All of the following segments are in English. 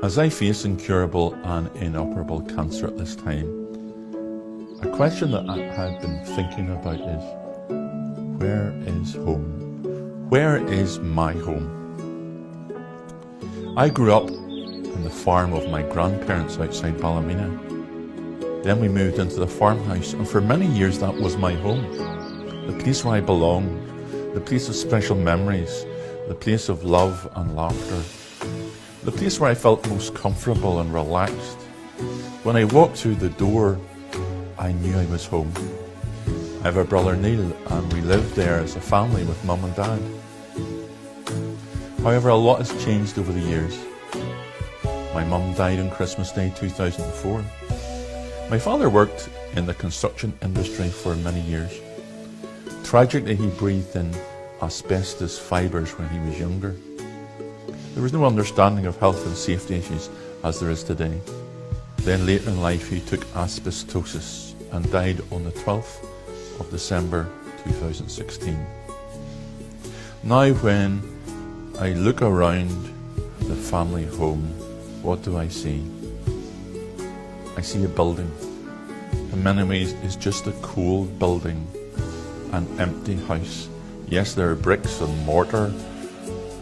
As I face incurable and inoperable cancer at this time, a question that I have been thinking about is, where is home? Where is my home? I grew up on the farm of my grandparents outside Ballymena. Then we moved into the farmhouse, and for many years that was my home. The place where I belonged, the place of special memories, the place of love and laughter. The place where I felt most comfortable and relaxed. When I walked through the door, I knew I was home. I have a brother Neil, and we lived there as a family with Mum and Dad. However, a lot has changed over the years. My mum died on Christmas Day 2004. My father worked in the construction industry for many years. Tragically, he breathed in asbestos fibres when he was younger. There was no understanding of health and safety issues as there is today. Then later in life he took asbestosis and died on the 12th of December 2016. Now when I look around the family home, what do I see? I see a building. In many ways it's just a cold building, an empty house. Yes, there are bricks and mortar.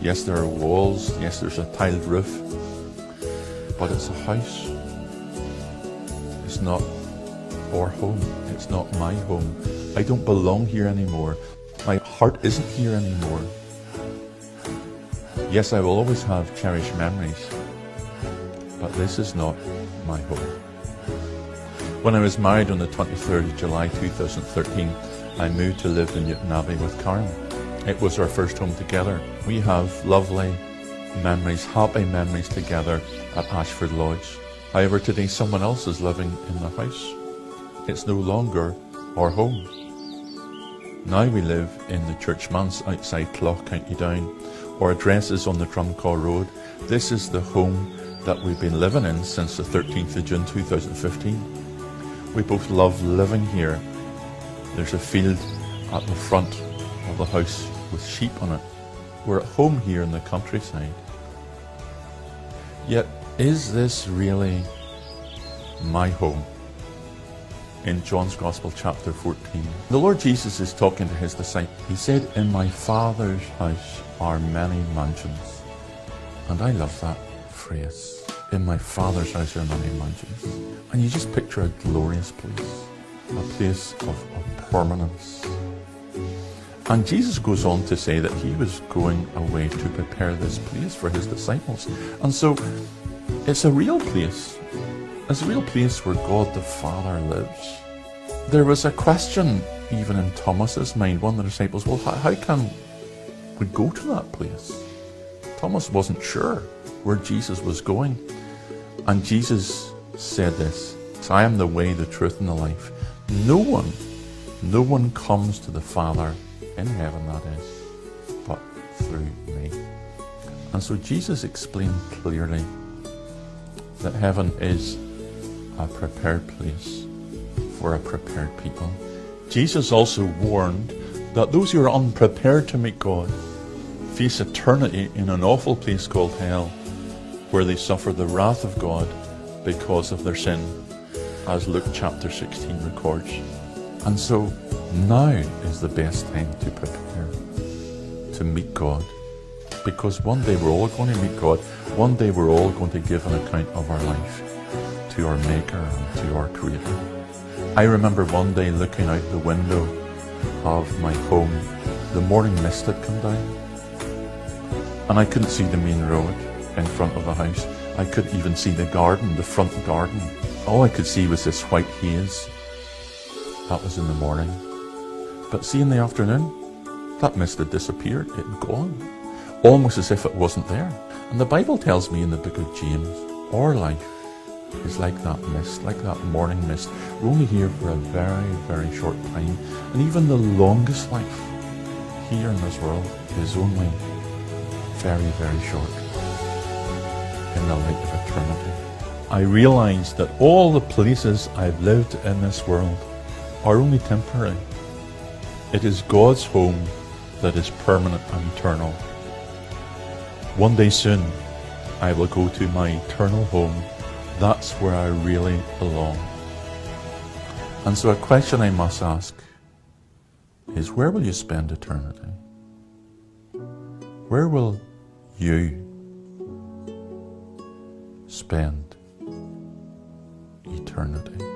Yes, there are walls. Yes, there's a tiled roof. But it's a house. It's not our home. It's not my home. I don't belong here anymore. My heart isn't here anymore. Yes, I will always have cherished memories. But this is not my home. When I was married on the 23rd of July 2013, I moved to live in Newton Abbey with Karen. It was our first home together. We have lovely memories, happy memories together at Ashford Lodge. However, today someone else is living in the house. It's no longer our home. Now we live in the Church Manse outside Clough, County Down. Our address is on the Drumcall Road. This is the home that we've been living in since the 13th of June 2015. We both love living here. There's a field at the front of the house with sheep on it. We're at home here in the countryside. Yet, is this really my home? In John's Gospel chapter 14, the Lord Jesus is talking to his disciples. He said, "In my Father's house are many mansions." And I love that phrase. In my Father's house are many mansions. And you just picture a glorious place, a place of permanence. And Jesus goes on to say that he was going away to prepare this place for his disciples. And so it's a real place. It's a real place where God the Father lives. There was a question even in Thomas's mind, one of the disciples, well, how can we go to that place? Thomas wasn't sure where Jesus was going. And Jesus said this, "I am the way, the truth, and the life. No one comes to the Father in heaven, that is, but through me." And so Jesus explained clearly that heaven is a prepared place for a prepared people. Jesus also warned that those who are unprepared to meet God face eternity in an awful place called hell, where they suffer the wrath of God because of their sin, as Luke chapter 16 records. And so now is the best time to prepare to meet God, because one day we're all going to meet God. One day we're all going to give an account of our life to our Maker and to our Creator. I remember one day looking out the window of my home. The morning mist had come down, and I couldn't see the main road in front of the house. I couldn't even see the garden, the front garden. All I could see was this white haze. That was in the morning. But see, in the afternoon, that mist had disappeared. It had gone, almost as if it wasn't there. And the Bible tells me in the book of James, our life is like that mist, like that morning mist. We're only here for a very, very short time. And even the longest life here in this world is only very, very short in the light of eternity. I realize that all the places I've lived in this world are only temporary. It is God's home that is permanent and eternal. One day soon, I will go to my eternal home. That's where I really belong. And so a question I must ask is, where will you spend eternity? Where will you spend eternity?